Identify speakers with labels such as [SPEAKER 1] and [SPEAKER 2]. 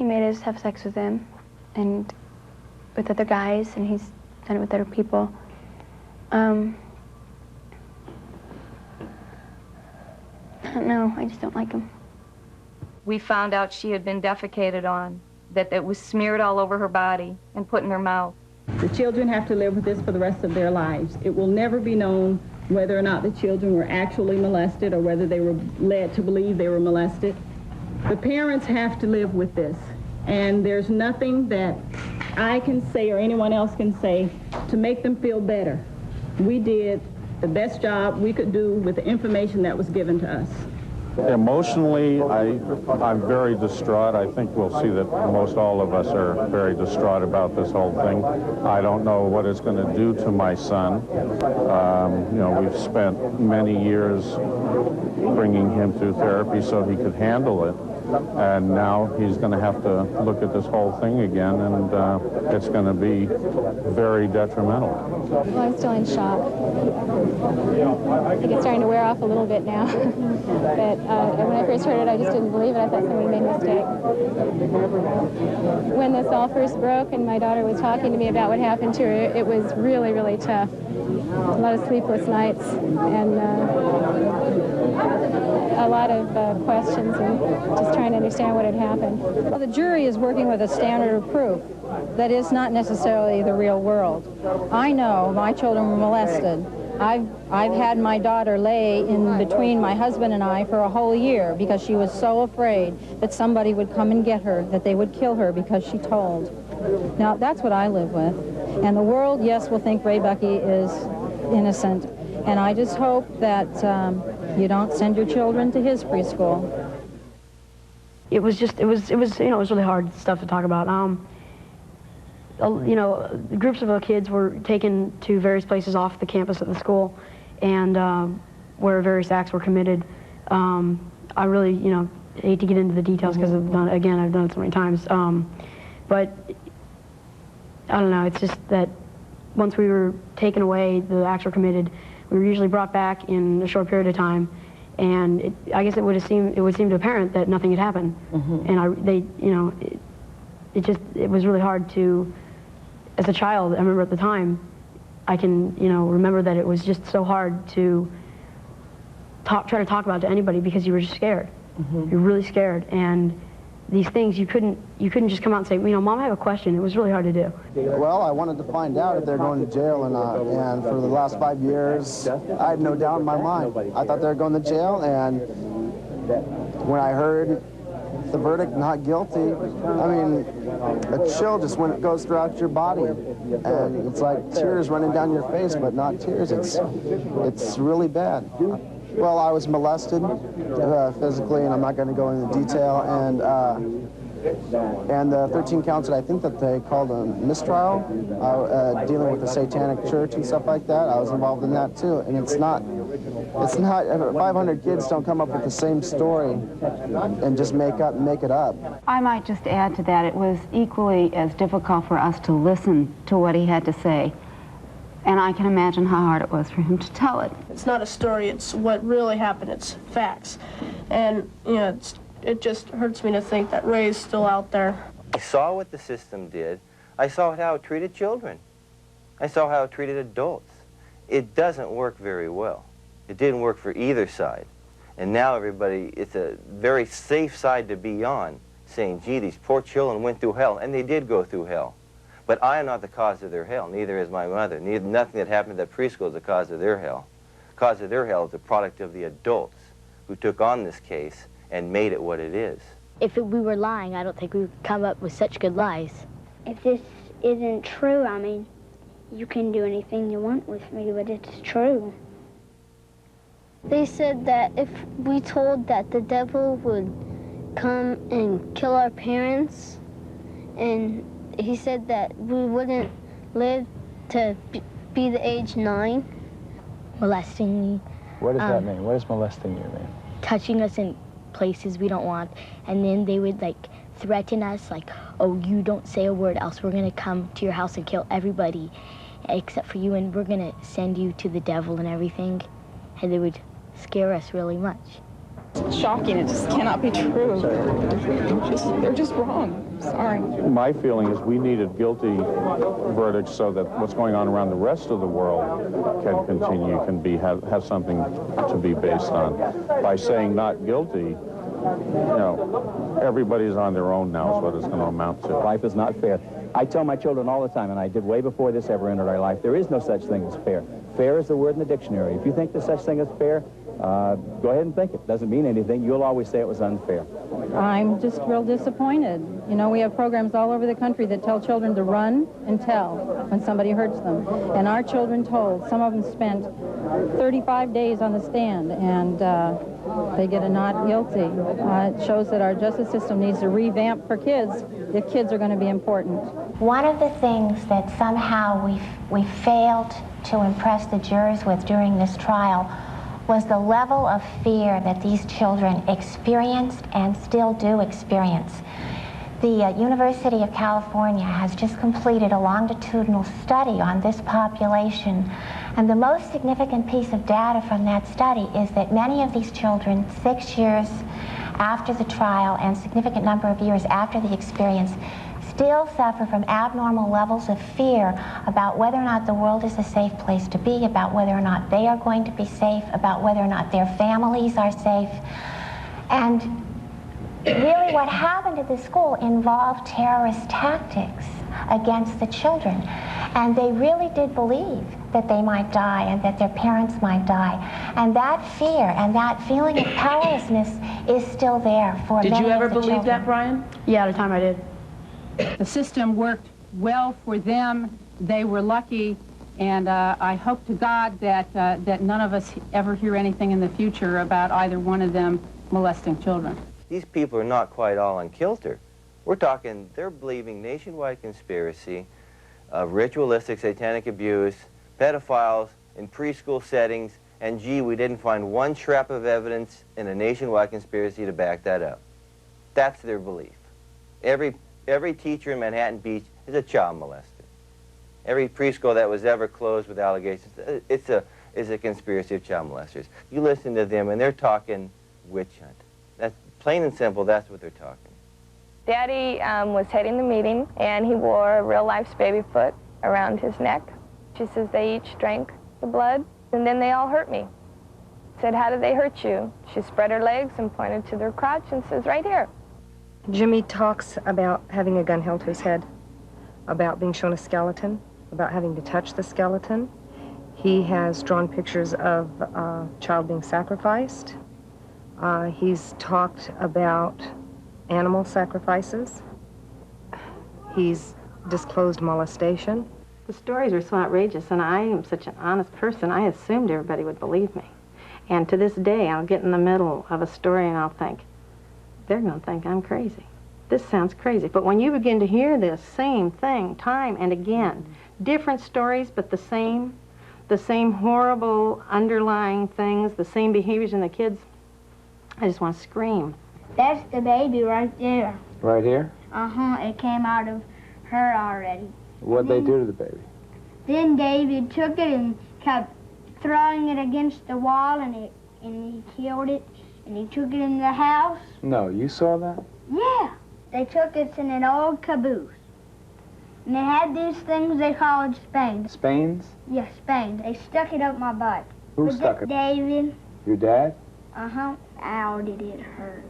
[SPEAKER 1] he made us have sex with him and with other guys, and he's done it with other people. I don't know, I just don't like him.
[SPEAKER 2] We found out she had been defecated on, that it was smeared all over her body and put in her mouth.
[SPEAKER 3] The children have to live with this for the rest of their lives. It will never be known whether or not the children were actually molested or whether they were led to believe they were molested. The parents have to live with this, and there's nothing that I can say or anyone else can say to make them feel better. We did the best job we could do with the information that was given to us.
[SPEAKER 4] Emotionally, I'm very distraught. I think we'll see that most all of us are very distraught about this whole thing. I don't know what it's going to do to my son. You know, we've spent many years bringing him through therapy so he could handle it. And now he's going to have to look at this whole thing again, and it's going to be very detrimental.
[SPEAKER 5] Well, I'm still in shock. I think it's starting to wear off a little bit now. But when I first heard it, I just didn't believe it. I thought somebody made a mistake. When this all first broke and my daughter was talking to me about what happened to her, it was really, really tough. A lot of sleepless nights and a lot of questions and just trying to understand what had happened.
[SPEAKER 6] Well, the jury is working with a standard of proof that is not necessarily the real world. I know my children were molested. I've had my daughter lay in between my husband and I for a whole year because she was so afraid that somebody would come and get her, that they would kill her because she told. Now, that's what I live with. And the world, yes, will think Ray Bucky is innocent. And I just hope that you don't send your children to his preschool.
[SPEAKER 7] It was really hard stuff to talk about. You know, groups of kids were taken to various places off the campus of the school, and where various acts were committed. I really, you know, hate to get into the details because I've done it so many times. But I don't know. It's just that once we were taken away, the acts were committed. We were usually brought back in a short period of time, and I guess it would seem to a parent that nothing had happened. And it was really hard to, as a child, I remember at the time, I can, you know, remember that it was just so hard to try to talk about to anybody because you were just scared. You're really scared, and these things you couldn't just come out and say, you know, Mom, I have a question. It was really hard to do.
[SPEAKER 8] Well, I wanted to find out if they're going to jail or not, and for the last 5 years, I had no doubt in my mind. I thought they were going to jail, and when I heard the verdict, not guilty, I mean, a chill just goes throughout your body, and it's like tears running down your face, but not tears. It's really bad. Well, I was molested physically, and I'm not going to go into detail, and the 13 counts that I think that they called a mistrial, dealing with the Satanic Church and stuff like that, I was involved in that too, and it's not, 500 kids don't come up with the same story and just make it up.
[SPEAKER 9] I might just add to that, it was equally as difficult for us to listen to what he had to say. And I can imagine how hard it was for him to tell it.
[SPEAKER 10] It's not a story, it's what really happened, it's facts. And, you know, it just hurts me to think that Ray's still out there.
[SPEAKER 11] I saw what the system did. I saw how it treated children. I saw how it treated adults. It doesn't work very well. It didn't work for either side. And now everybody, it's a very safe side to be on, saying, gee, these poor children went through hell, and they did go through hell. But I am not the cause of their hell, neither is my mother. Nothing that happened at preschool is the cause of their hell. The cause of their hell is the product of the adults who took on this case and made it what it is.
[SPEAKER 12] If we were lying, I don't think we would come up with such good lies.
[SPEAKER 13] If this isn't true, I mean, you can do anything you want with me, but it's true.
[SPEAKER 12] They said that if we told that the devil would come and kill our parents, and he said that we wouldn't live to be the age 9. Molesting me.
[SPEAKER 14] What does that mean? What does molesting you mean?
[SPEAKER 12] Touching us in places we don't want, and then they would like threaten us like, oh, you don't say a word else we're gonna come to your house and kill everybody except for you, and we're gonna send you to the devil and everything. And they would scare us really much.
[SPEAKER 15] It's shocking. It just cannot be true. They're just wrong. Sorry.
[SPEAKER 4] My feeling is we needed guilty verdicts so that what's going on around the rest of the world can continue, have something to be based on. By saying not guilty, you know, everybody's on their own now is what it's going to amount to.
[SPEAKER 16] Life is not fair. I tell my children all the time, and I did way before this ever entered our life, there is no such thing as fair. Fair is the word in the dictionary. If you think there's such thing as fair, go ahead and think it. Doesn't mean anything. You'll always say it was unfair.
[SPEAKER 6] I'm just real disappointed. You know, we have programs all over the country that tell children to run and tell when somebody hurts them. And our children told. Some of them spent 35 days on the stand, and they get a not guilty. It shows that our justice system needs to revamp for kids if kids are going to be important.
[SPEAKER 17] One of the things that somehow we failed to impress the jurors with during this trial was the level of fear that these children experienced and still do experience. The University of California has just completed a longitudinal study on this population, and the most significant piece of data from that study is that many of these children, 6 years after the trial and significant number of years after the experience, still suffer from abnormal levels of fear about whether or not the world is a safe place to be, about whether or not they are going to be safe, about whether or not their families are safe. And really what happened at this school involved terrorist tactics against the children. And they really did believe that they might die and that their parents might die. And that fear and that feeling of powerlessness is still there for many of the children.
[SPEAKER 18] Did you ever believe that, Brian?
[SPEAKER 7] Yeah, at the time I did.
[SPEAKER 19] The system worked well for them. They were lucky, and I hope to God that that none of us ever hear anything in the future about either one of them molesting children.
[SPEAKER 11] These people are not quite all on kilter. We're talking, they're believing nationwide conspiracy of ritualistic satanic abuse, pedophiles in preschool settings, and gee, we didn't find one scrap of evidence in a nationwide conspiracy to back that up. That's their belief. Every teacher in Manhattan Beach is a child molester. Every preschool that was ever closed with allegations is a conspiracy of child molesters. You listen to them and they're talking witch hunt. That's plain and simple, that's what they're talking.
[SPEAKER 2] Daddy was heading the meeting, and he wore a real-life baby foot around his neck. She says they each drank the blood, and then they all hurt me. Said, how did they hurt you? She spread her legs and pointed to their crotch and says, right here.
[SPEAKER 20] Jimmy talks about having a gun held to his head, about being shown a skeleton, about having to touch the skeleton. He has drawn pictures of a child being sacrificed. He's talked about animal sacrifices. He's disclosed molestation.
[SPEAKER 21] The stories are so outrageous, and I am such an honest person, I assumed everybody would believe me. And to this day, I'll get in the middle of a story and I'll think, they're going to think I'm crazy. This sounds crazy. But when you begin to hear this same thing time and again, different stories, but the same horrible underlying things, the same behaviors in the kids, I just want to scream.
[SPEAKER 13] That's the baby right there.
[SPEAKER 14] Right here?
[SPEAKER 13] Uh-huh, it came out of her already.
[SPEAKER 14] What'd they do to the baby?
[SPEAKER 13] Then David took it and kept throwing it against the wall, and he killed it, and he took it in the house.
[SPEAKER 14] No, you saw that?
[SPEAKER 13] Yeah. They took us in an old caboose. And they had these things they called Spains.
[SPEAKER 14] Spains?
[SPEAKER 13] Yeah, Spains. They stuck it up my butt.
[SPEAKER 14] Who stuck it?
[SPEAKER 13] David.
[SPEAKER 14] Your dad?
[SPEAKER 13] Uh-huh. Ow, did it hurt.